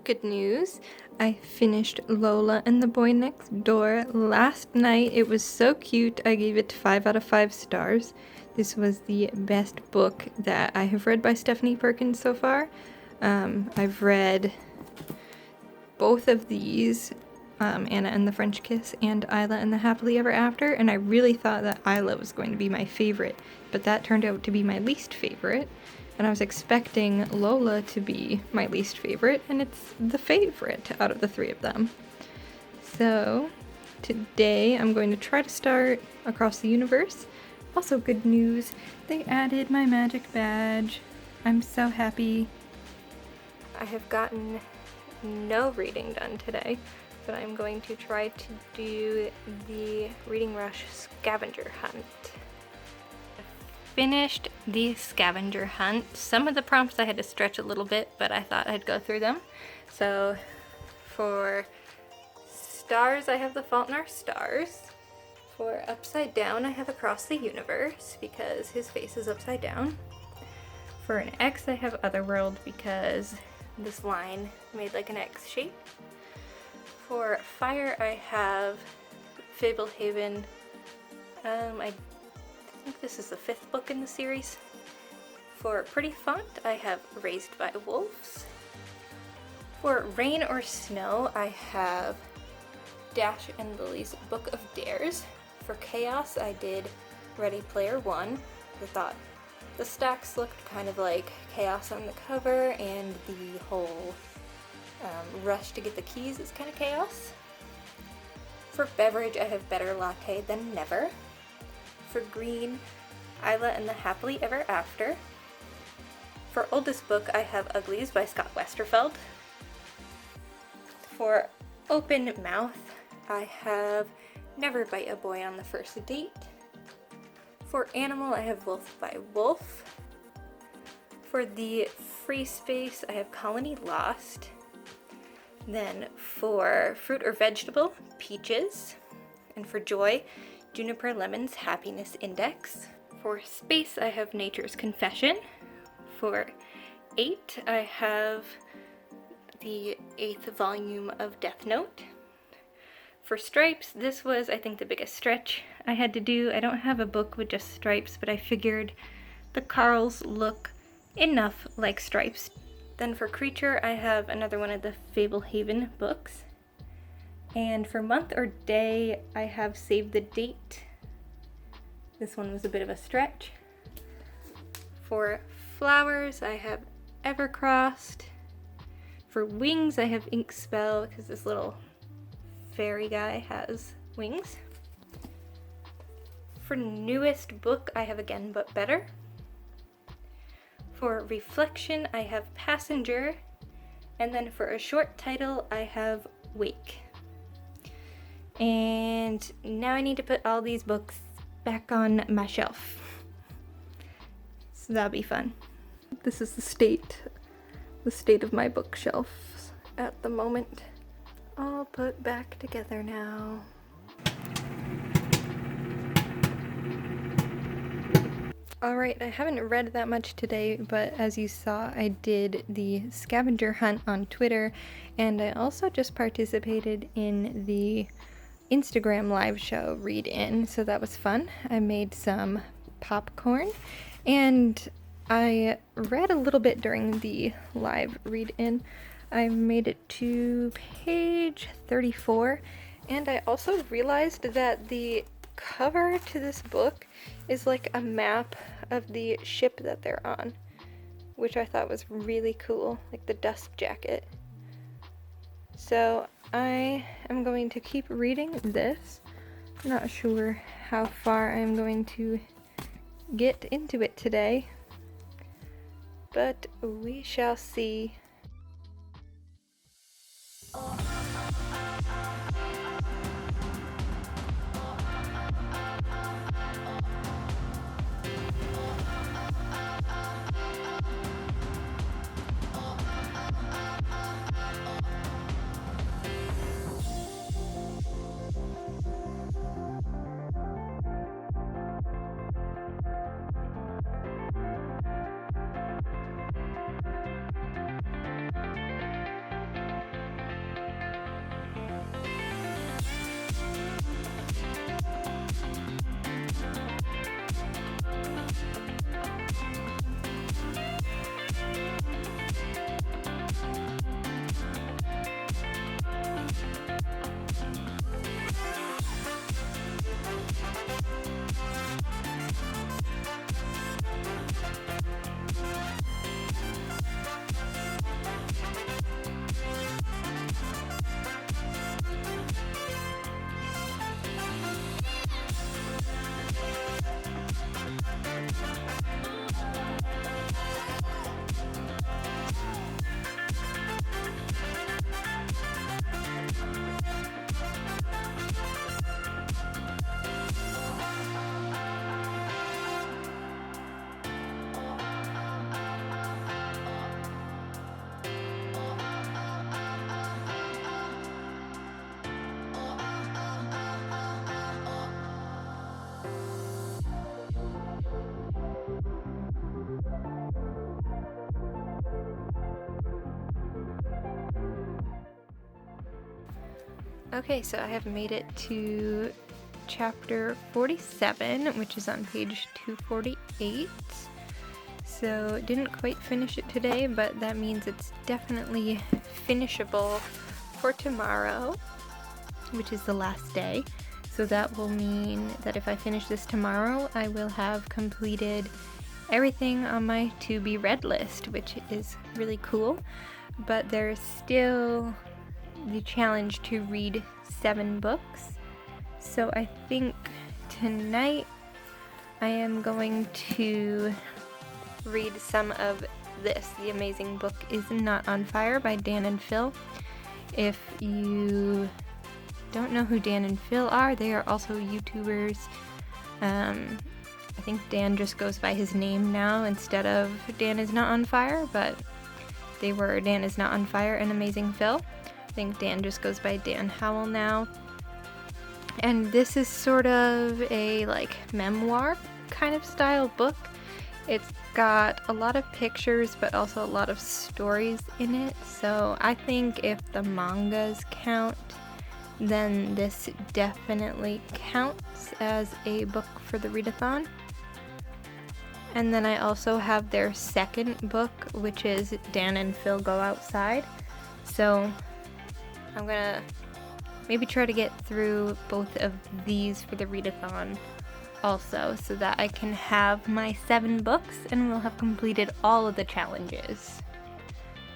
Good news. I finished Lola and the Boy Next Door last night. It was so cute. I gave it 5 out of 5 stars. This was the best book that I have read by Stephanie Perkins so far. I've read both of these, Anna and the French Kiss and Isla and the Happily Ever After, and I really thought that Isla was going to be my favorite, but that turned out to be my least favorite. And I was expecting Lola to be my least favorite, and it's the favorite out of the three of them. So today I'm going to try to start Across the Universe. Also good news, they added my magic badge. I'm so happy. I have gotten no reading done today, but I'm going to try to do the Reading Rush scavenger hunt. Finished the scavenger hunt. Some of the prompts I had to stretch a little bit, but I thought I'd go through them. So for stars, I have The Fault in Our Stars. For upside down, I have Across the Universe because his face is upside down. For an X, I have Otherworld because this line made like an X shape. For fire, I have Fablehaven. I think this is the 5th book in the series. For pretty font, I have Raised by Wolves. For rain or snow, I have Dash and Lily's Book of Dares. For chaos, I did Ready Player One. I thought the stacks looked kind of like chaos on the cover, and the whole rush to get the keys is kind of chaos. For beverage, I have Better Latte Than Never. For green, Isla and the Happily Ever After. For oldest book, I have Uglies by Scott Westerfeld. For open mouth, I have Never Bite a Boy on the First Date. For animal, I have Wolf by Wolf. For the free space, I have Colony Lost. Then for fruit or vegetable, Peaches. And for joy, Juniper Lemon's Happiness Index. For space, I have Nature's Confession. For 8, I have the 8th volume of Death Note. For stripes, this was, I think, the biggest stretch I had to do. I don't have a book with just stripes, but I figured the Carls look enough like stripes. Then for creature, I have another one of the Fablehaven books. And for month or day, I have Save the Date. This one was a bit of a stretch. For flowers, I have Evercrossed. For wings, I have Ink Spell because this little fairy guy has wings. For newest book, I have Again But Better. For reflection, I have Passenger. And then for a short title, I have Wake. And now I need to put all these books back on my shelf. So that'll be fun. This is the state of my bookshelves at the moment. All put back together now. Alright, I haven't read that much today, but as you saw, I did the scavenger hunt on Twitter, and I also just participated in the Instagram live show read-in, so that was fun. I made some popcorn, and I read a little bit during the live read-in. I made it to page 34, and I also realized that the cover to this book is like a map of the ship that they're on, which I thought was really cool, like the dust jacket. So I am going to keep reading this. I'm not sure how far I'm going to get into it today, but we shall see. Okay, so I have made it to chapter 47, which is on page 248. So didn't quite finish it today, but that means it's definitely finishable for tomorrow, which is the last day. So that will mean that if I finish this tomorrow, I will have completed everything on my to be read list, which is really cool. But there's still the challenge to read 7 books. So I think tonight I am going to read some of this. The amazing book is Not on Fire by Dan and Phil. If you don't know who Dan and Phil are, they are also YouTubers. I think Dan just goes by his name now instead of Dan is Not on Fire, but they were Dan is Not on Fire and Amazing Phil. I think Dan just goes by Dan Howell now. And this is sort of a like memoir kind of style book. It's got a lot of pictures but also a lot of stories in it. So I think if the mangas count, then this definitely counts as a book for the readathon. And then I also have their second book, which is Dan and Phil Go Outside. So I'm gonna maybe try to get through both of these for the readathon also, so that I can have my 7 books and we'll have completed all of the challenges.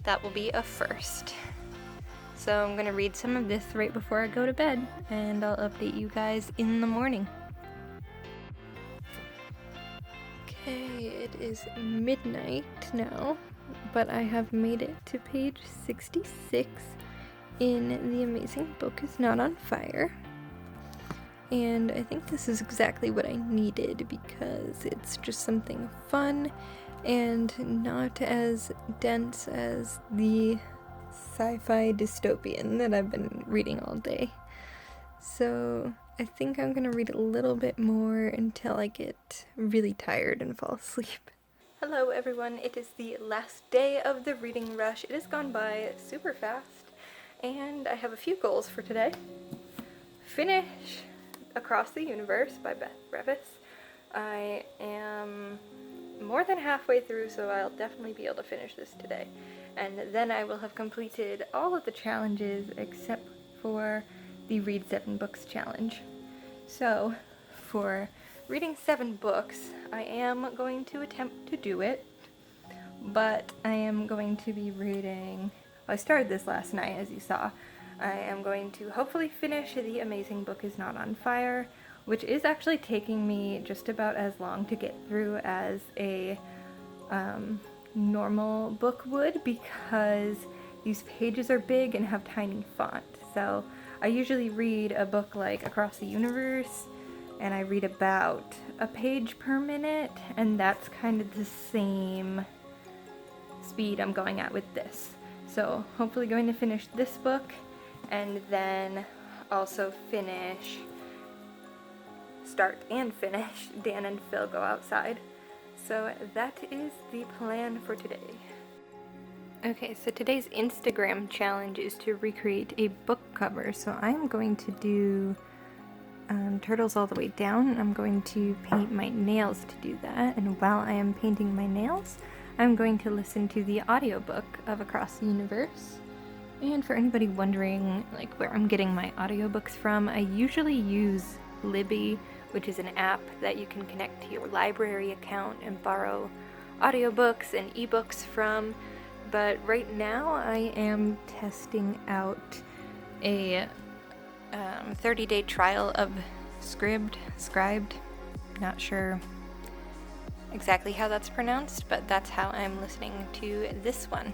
That will be a first. So I'm gonna read some of this right before I go to bed, and I'll update you guys in the morning. Okay, it is midnight now, but I have made it to page 66 in The Amazing Book is Not on Fire. And I think this is exactly what I needed because it's just something fun and not as dense as the sci-fi dystopian that I've been reading all day. So I think I'm gonna read a little bit more until I get really tired and fall asleep. Hello everyone, it is the last day of the reading rush. It has gone by super fast, and I have a few goals for today. Finish Across the Universe by Beth Revis. I am more than halfway through, so I'll definitely be able to finish this today. And then I will have completed all of the challenges except for the Read 7 Books challenge. So, for reading 7 books, I am going to attempt to do it, but I am going to be reading... I started this last night, as you saw. I am going to hopefully finish The Amazing Book is Not on Fire, which is actually taking me just about as long to get through as a normal book would, because these pages are big and have tiny font. So I usually read a book like Across the Universe, and I read about a page per minute, and that's kind of the same speed I'm going at with this. So hopefully going to finish this book, and then also start and finish Dan and Phil Go Outside. So that is the plan for today. Okay, so today's Instagram challenge is to recreate a book cover. So I'm going to do Turtles All the Way Down. I'm going to paint my nails to do that, and while I am painting my nails, I'm going to listen to the audiobook of Across the Universe. And for anybody wondering like where I'm getting my audiobooks from, I usually use Libby, which is an app that you can connect to your library account and borrow audiobooks and ebooks from. But right now I am testing out a 30-day trial of Scribd, not sure exactly how that's pronounced, but that's how I'm listening to this one.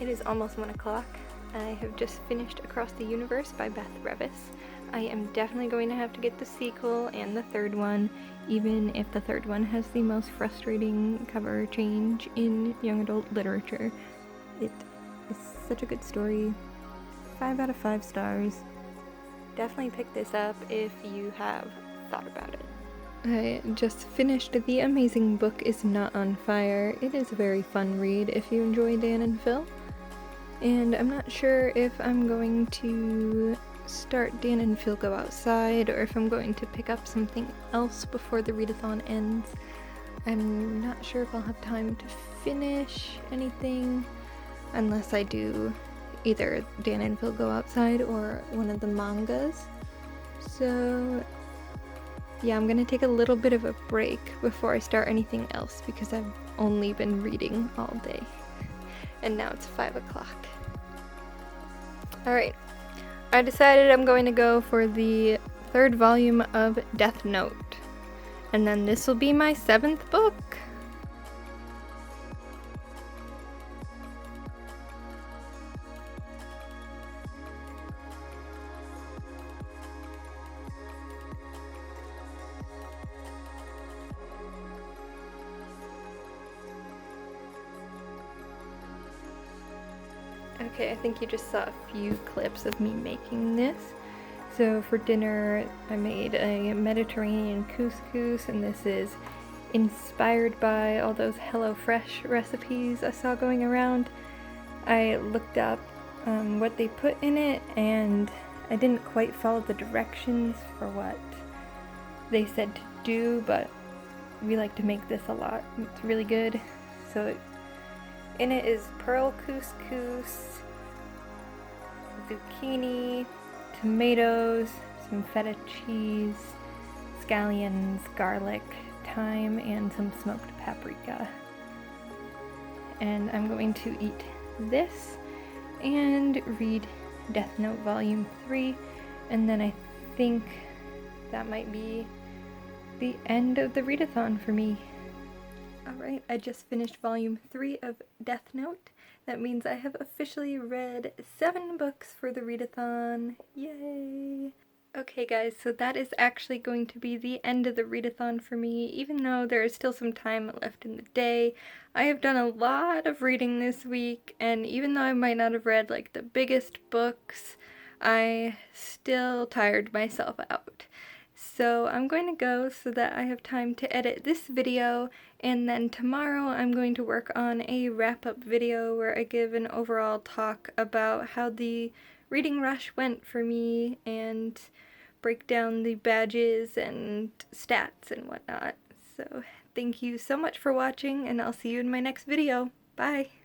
It is almost 1 o'clock. I have just finished Across the Universe by Beth Revis. I am definitely going to have to get the sequel and the third one, even if the third one has the most frustrating cover change in young adult literature. It is such a good story. 5 out of 5 stars. Definitely pick this up if you have thought about it. I just finished The Amazing Book Is Not on Fire. It is a very fun read if you enjoy Dan and Phil. And I'm not sure if I'm going to start Dan and Phil Go Outside or if I'm going to pick up something else before the readathon ends. I'm not sure if I'll have time to finish anything unless I do either Dan and Phil Go Outside or one of the mangas. So yeah, I'm gonna take a little bit of a break before I start anything else because I've only been reading all day. And now it's 5 o'clock. Alright, I decided I'm going to go for the 3rd volume of Death Note. And then this will be my 7th book. Okay, I think you just saw a few clips of me making this. So for dinner, I made a Mediterranean couscous, and this is inspired by all those HelloFresh recipes I saw going around. I looked up what they put in it, and I didn't quite follow the directions for what they said to do, but we like to make this a lot. It's really good. So in it is pearl couscous, zucchini, tomatoes, some feta cheese, scallions, garlic, thyme, and some smoked paprika. And I'm going to eat this and read Death Note Volume 3, and then I think that might be the end of the readathon for me. Alright, I just finished Volume 3 of Death Note. That means I have officially read 7 books for the readathon. Yay! Okay guys, so that is actually going to be the end of the readathon for me, even though there is still some time left in the day. I have done a lot of reading this week, and even though I might not have read like the biggest books, I still tired myself out. So I'm going to go so that I have time to edit this video, and then tomorrow I'm going to work on a wrap-up video where I give an overall talk about how the reading rush went for me and break down the badges and stats and whatnot. So thank you so much for watching, and I'll see you in my next video. Bye!